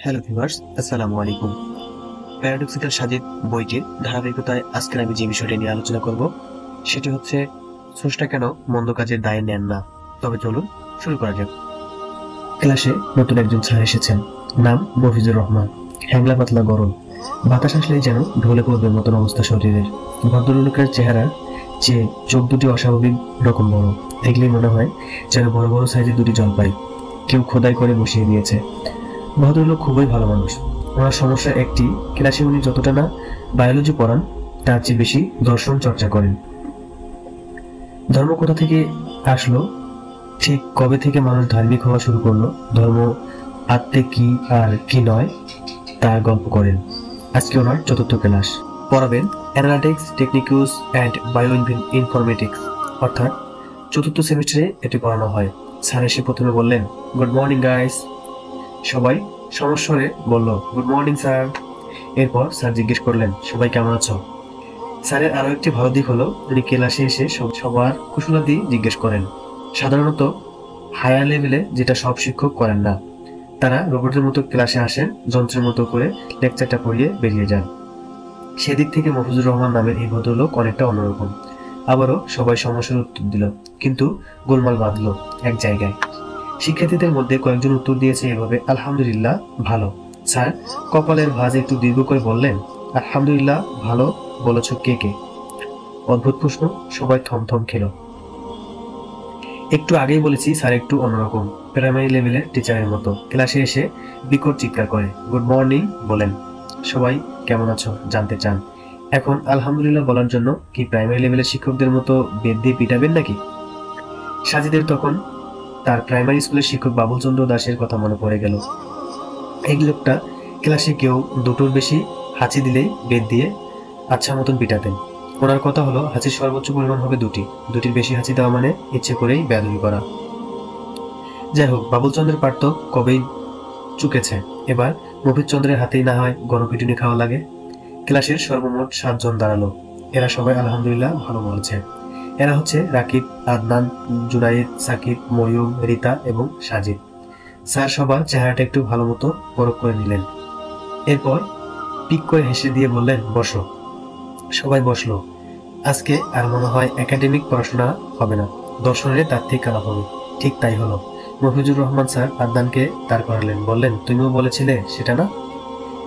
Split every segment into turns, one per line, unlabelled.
Hello viewers, আসসালামু আলাইকুম। Paradoxical Sajid বইটির ধারাবাহিকতায় আজকে আমি যে বিষয়টি নিয়ে আলোচনা করব সেটি হচ্ছে স্রষ্টা কেন মন্দ কাজের দায় নেন না। তবে চলুন শুরু করা যাক। ক্লাসে নতুন একজন স্যার এসেছেন, নাম মফিজুর রহমান। হ্যাংলা পাতলা গরম, বাতাস আসলেই যেন ঢলে পড়বে মতন অবস্থা শরীরের। ভদ্রলোকের চেহারা চেয়ে চোখ দুটি অস্বাভাবিক রকম বড়, দেখলেই মনে হয় যেন বড় বড় সাইজের দুটি জলপাই কেউ খোদাই করে বসিয়ে দিয়েছে। ভদ্রলোক খুবই ভালো মানুষ। ওনার সমস্যা একটি, ক্লাসে উনি যতটা না বায়োলজি পড়ান তার চেয়ে বেশি দর্শন চর্চা করেন। ধর্ম কোথা থেকে আসলো, ঠিক কবে থেকে মানুষ ধার্মিক হওয়া শুরু করলো, ধর্ম আত্মে কি আর কি নয় তার গল্প করেন। আজকে ওনার চতুর্থ ক্লাস। পড়াবেন অ্যানালিটিক্স টেকনিকুস অ্যান্ড বায়ো ইনফরমেটিক্স, অর্থাৎ চতুর্থ সেমিস্টারে এটি পড়ানো হয়। স্যার এসে প্রথমে বললেন, গুড মর্নিং গাইস। সবাই সমস্বরে বলল, গুড মর্নিং স্যার। এরপর স্যার জিজ্ঞেস করলেন, সবাই কেমন আছো? স্যারের আরো একটি ভালো দিক হলো উনি ক্লাসে এসে সবার কুশলাদি জিজ্ঞেস করেন। সাধারণত হায়ার লেভেলে যেটা সব শিক্ষক করেন না। তারা রোবটের মতো ক্লাসে আসেন, যন্ত্রের মতো করে লেকচারটা পড়িয়ে বেরিয়ে যান। সেদিক থেকে মফিজুর রহমান নামের এই ভদ্রলোক অনেকটা অন্যরকম। আবারও সবাই সমস্যার উত্তর দিল, কিন্তু গোলমাল বাঁধলো এক জায়গায়। শিক্ষার্থীদের মধ্যে কয়েকজন উত্তর দিয়েছে এভাবে, আলহামদুলিল্লাহ ভালো। স্যার কপালের ভাঁজ একটু দীর্ঘ করে বললেন, আলহামদুলিল্লাহ ভালো বলেছ কে কে? অদ্ভুত প্রশ্ন, সবাই থমথম খেল। একটু আগেই বলেছি স্যার একটু অন্যরকম, প্রাইমারি লেভেলের টিচারের মতো। ক্লাসে এসে বিকট চিৎকার করে গুড মর্নিং বলেন। সবাই কেমন আছো জানতে চান। এখন আলহামদুলিল্লাহ বলার জন্য কি প্রাইমারি লেভেলের শিক্ষকদের মতো বেদ দিয়ে পিটাবেন নাকি? সাজিদের তখন তার প্রাইমারি স্কুলের শিক্ষক বাবুল চন্দ্র দাসের কথা মনে পড়ে গেল। এই লোকটা ক্লাসে কেউ দুটোর বেশি হাঁচি দিলেই বেদ দিয়ে আচ্ছা মতন পিটাতেন। ওনার কথা হলো হাঁচির সর্বোচ্চ পরিমাণ হবে দুটির বেশি হাঁচি দেওয়া মানে ইচ্ছে করেই বেয়াদবি করা। যাই হোক, বাবুল চন্দ্রের পাঠ তো কবেই চুকেছে, এবার মফিজ চন্দ্রের হাতেই না হয় গণপিটুনি খাওয়া লাগে। ক্লাসের সর্বমোট 7 জন দাঁড়ালো। এরা সবাই আলহামদুলিল্লাহ ভালো বলছে। এরা হচ্ছে রাকিব, আদনান, জুনাইদ, সাকিব, মরিয়ম, রিতা এবং সাজিদ। স্যার সবার চেহারাটা একটু ভালো মতো পরখ করে নিলেন। এরপর পিক করে হেসে দিয়ে বললেন, বসো। সবাই বসলো। আজকে আর মনে হয় একাডেমিক পড়াশোনা হবে না, দর্শনের তাত্ত্বিক আলাপ হবে। ঠিক তাই হলো। মফিজুর রহমান স্যার আদনানকে দাঁড় করালেন, বললেন, তুমিও বলেছিলে সেটা না?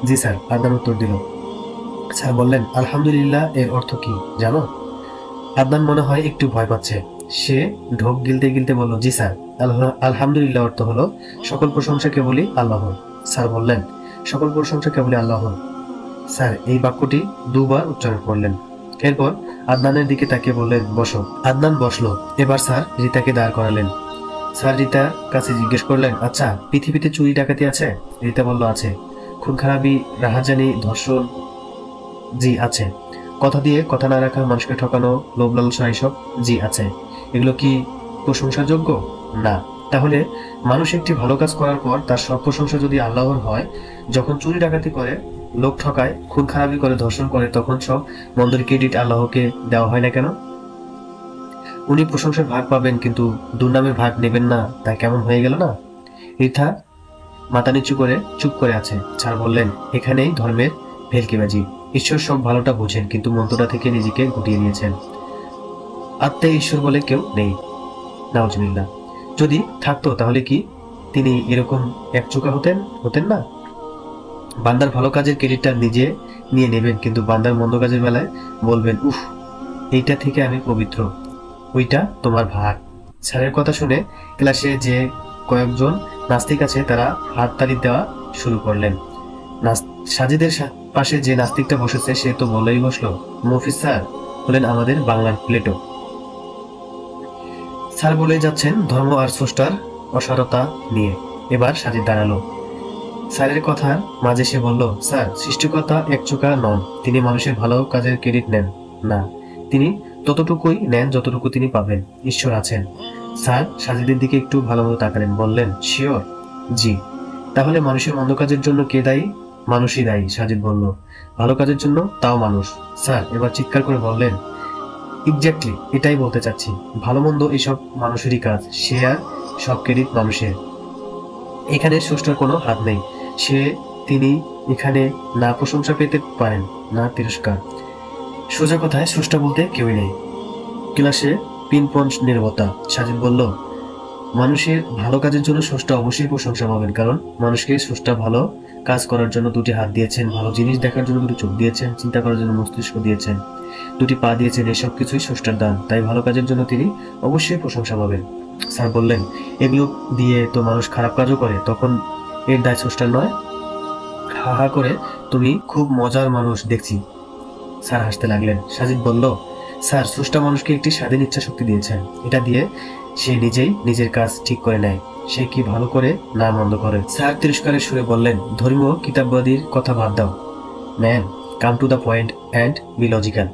জি স্যার, আদনান উত্তর দিল। স্যার বললেন, আলহামদুলিল্লাহ এর অর্থ কি জানো? আদনান মনে হয় একটু ভয় পাচ্ছে। সে ঢোক গিলতে গিলতে বলল, জি স্যার, আলহামদুলিল্লাহ অর্থ হলো সকল প্রশংসা কেবলই আল্লাহর। স্যার বললেন, সকল প্রশংসা কেবলই আল্লাহর। স্যার এই বাক্যটি দুবার উচ্চারণ করলেন। এরপর আদনানের দিকে তাকিয়ে বললেন, বসো। আদনান বসলো। এবার স্যার রিতাকে দাঁড় করালেন। স্যার রিতার কাছে জিজ্ঞেস করলেন, আচ্ছা পৃথিবীতে চুরি ডাকাতি আছে? রিতা বলল, আছে। খুন খারাপি, রাহাজানি, ধর্ষণ? জি আছে। কথা দিয়ে কথা না রাখা, মানুষকে ঠকানো, লোভ লালসা এইসব? জি আছে। এগুলো কি প্রশংসাযোগ্য? না। তাহলে মানুষ একটি ভালো কাজ করার পর তার সব প্রশংসা যদি আল্লাহর হয়, যখন চুরি ডাকাতি করে, লোক ঠকায়, খুন খারাপি করে, ধর্ষণ করে, তখন সব মন্দের ক্রেডিট আল্লাহকে দেওয়া হয় না কেন? উনি প্রশংসার ভাগ পাবেন কিন্তু দুর্নামের ভাগ নেবেন না, তা কেমন হয়ে গেল না? রিথা মাথা নিচু করে চুপ করে আছে। স্যার বললেন, এখানেই ধর্মের ভেলকিবাজি। ঈশ্বর সব ভালোটা বোঝেন, কিন্তু মন্ত্রটা থেকে নিজেকে গুটিয়ে নিয়েছেন। আত্মা ঈশ্বর বলে কেউ নেই, নাউজুবিল্লাহ। যদি থাকতো তাহলে কি তিনি এরকম একচোখা হতেন না? বান্দার ভালো কাজের ক্রেডিটটা নিজে নিয়ে নেবেন, কিন্তু বান্দার মন্দ কাজের বেলায় বলবেন, উফ এইটা থেকে আমি পবিত্র, ওইটা তোমার ভাগ। স্যারের কথা শুনে ক্লাসে যে কয়েকজন নাস্তিক আছে তারা হাততালি দেওয়া শুরু করলেন। সাজিদের পাশে যে নাস্তিকটা বসেছে সে তো বলেই বসলো, মফিজ স্যার হলেন আমাদের বাংলার প্লেটো। স্যার বলে যাচ্ছেন ধর্ম আর স্রষ্টার অসারতা নিয়ে। এবার সাজিদ দাঁড়ালো। স্যারের কথার মাঝে সে বলল, স্যার সৃষ্টিকর্তা একচোখা নন, তিনি মানুষের ভালো কাজের ক্রেডিট নেন না, তিনি ততটুকুই নেন যতটুকু তিনি পাবেন। ঈশ্বর আছেন। স্যার সাজিদের দিকে একটু ভালো মতো তাকালেন, বললেন, শিওর? জি। তাহলে মানুষের মন্দ কাজের জন্য কে দায়ী? মানুষই দায়ী। সাজিদ বলল, ভালো কাজের জন্য তাও মানুষ। স্যার এবার চিৎকার করে বললেন, এক্স্যাক্টলি এটাই বলতে চাচ্ছি, ভালো মন্দ এসব মানুষেরই কাজ, সে আর সব ক্রেডিট মানুষের। এখানে স্রষ্টার কোনো হাত নেই। তিনি এখানে না প্রশংসা পেতে পারেন না তিরস্কার। সোজা কথায় স্রষ্টা বলতে কেউই নেই। ক্লাসে পিনপঞ্চ নীরবতা। সাজিদ বলল, মানুষের ভালো কাজের জন্য স্রষ্টা অবশ্যই প্রশংসা পাবেন, কারণ মানুষকে স্রষ্টা ভালো কাজ করার জন্য দুটি হাত দিয়েছেন, ভালো জিনিস দেখার জন্য দুটি চোখ দিয়েছেন, চিন্তা করার জন্য মস্তিষ্ক দিয়েছেন, দুটি পা দিয়েছেন। এসব কিছুই স্রষ্টার দান, তাই ভালো কাজের জন্য তিনি অবশ্যই প্রশংসা পাবেন। স্যার বললেন, এগুলো দিয়ে তো মানুষ খারাপ কাজও করে, তখন এর দায় স্রষ্টার নয়? হা হা করে, তুমি খুব মজার মানুষ দেখছি। স্যার হাসতে লাগলেন। সাজিদ বলল, স্যার, স্রষ্টা মানুষকে একটি স্বাধীন ইচ্ছা শক্তি দিয়েছেন, এটা দিয়ে সে নিজেই নিজের কাজ ঠিক করে নেয়, সে কি ভালো করে না মন্দ করে। স্যার তিরস্কারের সুরে বললেন, ধর্মীয় কিতাববাদীর কথা বাদ দাও, man, come to the point and be logical.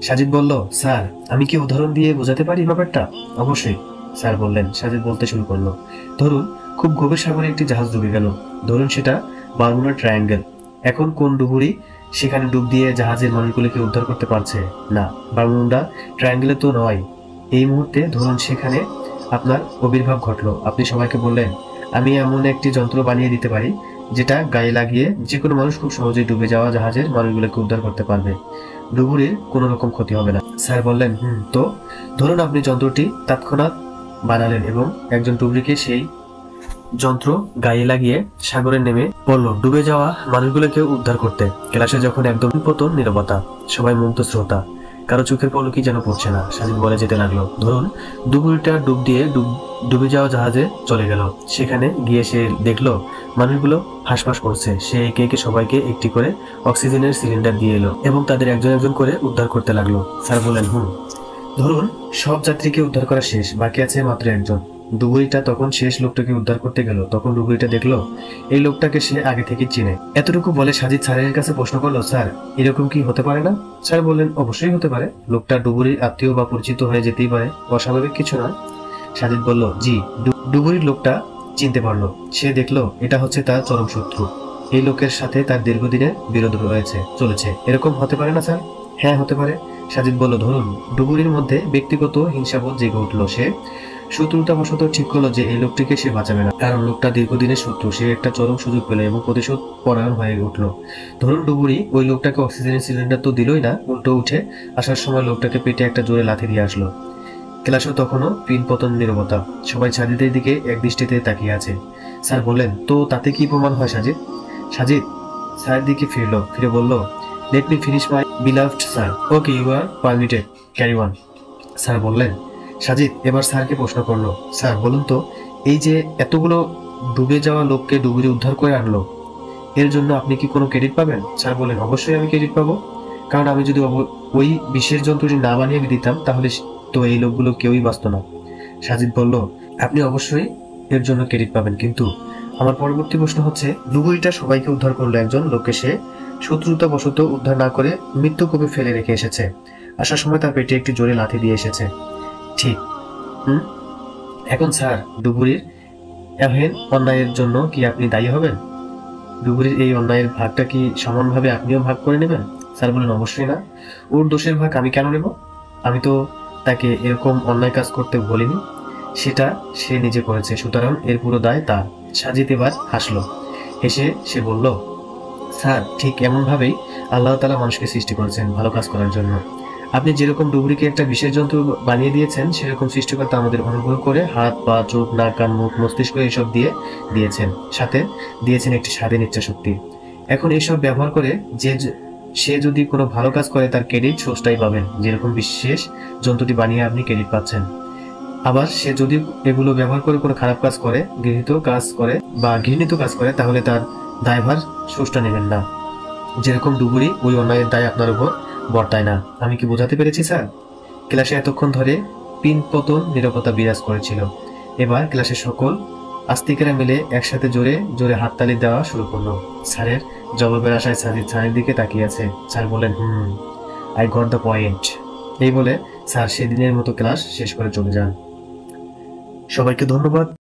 Sajid বলল, স্যার, আমি কি উদাহরণ দিয়ে বোঝাতে পারি ব্যাপারটা? অবশ্যই, স্যার বললেন। সাজিদ বলতে শুরু করলো, ধরুন খুব গভীর সাগরে একটি জাহাজ ডুবে গেল, ধরুন সেটা বারমুডা ট্রায়াঙ্গেল। এখন কোন ডুবুরি সেখানে ডুব দিয়ে জাহাজের মানুষগুলিকে উদ্ধার করতে পারছে? না, বারমুডা ট্রায়াঙ্গেলে তো নয়। এই মুহূর্তে ধরুন সেখানে আপনার আবির্ভাব ঘটলো, আপনি সবাইকে বললেন, আমি এমন একটি যন্ত্র বানিয়ে দিতে পারি যেটা গায়ে লাগিয়ে যে কোনো মানুষ খুব সহজেই ডুবে যাওয়া জাহাজের মানুষগুলোকে উদ্ধার করতে পারবে, ডুবুরির কোনো রকম ক্ষতি হবে না। স্যার বললেন, তো ধরুন আপনি যন্ত্রটি তৎক্ষণাৎ বানালেন এবং একজন ডুবুরিকে সেই যন্ত্র গায়ে লাগিয়ে সাগরে নেমে পড়ল ডুবে যাওয়া মানুষগুলোকে উদ্ধার করতে। ক্লাসে যখন একদম পতন নীরবতা, সবাই মুগ্ধ শ্রোতা, কারো চোখের পলকই যেন পড়ছে না। সাজিদ বলে যেতে লাগলো, ধরুন ডুবুরিটা ডুব দিয়ে ডুবে যাওয়া জাহাজে চলে গেল, সেখানে গিয়ে সে দেখলো মানুষগুলো হাঁসফাঁস করছে, সে একে একে সবাইকে একটি করে অক্সিজেনের সিলিন্ডার দিয়ে এলো এবং তাদের একজন একজন করে উদ্ধার করতে লাগলো। স্যার বললেন, ধরুন সব যাত্রীকে উদ্ধার করা শেষ, বাকি আছে মাত্র একজন। ডুবুরিটা তখন শেষ লোকটাকে উদ্ধার করতে গেল, তখন ডুবুরিটা দেখলো এই লোকটাকে সে আগে থেকে চিনে। এতটুকু বলে সাজিদ স্যারের কাছে প্রশ্ন করলো, স্যার, এরকম কি হতে পারে না? স্যার বললেন, অবশ্যই হতে পারে, লোকটা ডুবুরির আত্মীয় বা পরিচিত হয়ে যেতেই পারে, অস্বাভাবিক কিছু নয়। সাজিদ বলল, জি, ডুবুরির লোকটা চিনতে পারলো, সে দেখলো এটা হচ্ছে তার চরম শত্রু, এই লোকের সাথে তার দীর্ঘদিনের বিরোধ চলেছে, এরকম হতে পারে না স্যার? হ্যাঁ, হতে পারে। সাজিদ বলল, ধরুন ডুবুরির মধ্যে ব্যক্তিগত হিংসাবোধ জেগে উঠলো, সে শত্রুতাবশত ঠিক করলো যে এই লোকটিকে সে বাঁচাবে না, কারণ লোকটা দীর্ঘদিনের শত্রু, সে একটা চরম সুযোগ পেল এবং প্রতিশোধ পরায়ণ হয়ে উঠলো। ধরুন ডুবুরি ওই লোকটাকে অক্সিজেনের সিলিন্ডার তো দিলই না, উল্টো উঠে আসার সময় লোকটাকে পেটে একটা জোরে লাথি দিয়ে আসলো। ক্লাসে তখনও পিনপতন নীরবতা, সবাই সাজিদের দিকে এক দৃষ্টিতে তাকিয়ে আছে। স্যার বললেন, তো তাতে কি প্রমাণ হয় সাজিদ? সাজিদ স্যারের দিকে ফিরে বলল, let me finish my beloved sir. Okay, you are permitted, carry on. Sir বললেন। সাজিদ এবার স্যারকে প্রশ্ন করলো, স্যার বলুন তো, এই যে এতগুলো ডুবে যাওয়া লোককে ডুবুরি উদ্ধার করে আনলো, এর জন্য আপনি কি কোনো ক্রেডিট পাবেন? স্যার বললেন, অবশ্যই আমি ক্রেডিট পাবো, কারণ আমি যদি ওই বিশেষ যন্ত্রটি না বানিয়ে দিতাম তাহলে তো এই লোকগুলো কেউই বাঁচত না। সাজিদ বলল, আপনি অবশ্যই এর জন্য ক্রেডিট পাবেন, কিন্তু আমার পরবর্তী প্রশ্ন হচ্ছে, ডুবুরিটা সবাইকে উদ্ধার করলো, একজন লোককে সে শত্রুতা বশত উদ্ধার না করে মৃত্যু কূপে ফেলে রেখে এসেছে, আসার সময় তার পেটে একটি জোরে লাথি দিয়ে এসেছে, ঠিক? এখন স্যার, ডুবুরির এহেন অন্যায়ের জন্য কি আপনি দায়ী হবেন? ডুবুরির এই অন্যায়ের ভাগটা কি সমানভাবে আপনিও ভাগ করে নেবেন? স্যার বলেন, অবশ্যই না, ওর দোষের ভাগ আমি কেন নেব? আমি তো তাকে এরকম অন্যায় কাজ করতে বলিনি, সেটা সে নিজে করেছে, সুতরাং এর পুরো দায় তার। সাজিদ এবার হাসলো, হেসে সে বলল, স্যার, ঠিক এমনভাবেই আল্লাহ তাআলা মানুষকে সৃষ্টি করেছেন ভালো কাজ করার জন্য। আপনি যেরকম ডুবুরিকে একটা বিশেষ যন্ত্র বানিয়ে দিয়েছেন, সেরকম সৃষ্টিকর্তা আমাদের অনুগ্রহ করে হাত, পা, চোখ, নাক, কান, মুখ, মস্তিষ্ক এইসব দিয়েছেন, সাথে দিয়েছেন একটি স্বাধীন ইচ্ছা শক্তি। এখন এইসব ব্যবহার করে সে যদি কোনো ভালো কাজ করে, তার ক্রেডিট স্রষ্টাই পাবেন, যেরকম বিশেষ যন্ত্রটি বানিয়ে আপনি ক্রেডিট পাচ্ছেন। আবার সে যদি এগুলো ব্যবহার করে কোনো খারাপ কাজ করে, ঘৃণিত কাজ করে, তাহলে তার দায়ভার স্রষ্টা নেবেন না, যেরকম ডুবুরি ওই অন্যায়ের দায় আপনার উপর বর্তায় না। আমি কি বোঝাতে পেরেছি স্যার? ক্লাসে এতক্ষণ ধরে পিনপতন নীরবতা বিরাজ করেছিল। এবার ক্লাসের সকল আস্তিকেরা মিলে একসাথে জোরে জোরে হাততালি দেওয়া শুরু করলো। স্যারের জবাবের আশায় সাজিদ স্যারের দিকে তাকিয়ে আছে। স্যার বলেন, আই গট দ্য পয়েন্ট। এই বলে স্যার সেদিনের মতো ক্লাস শেষ করে চলে যান। সবাইকে ধন্যবাদ।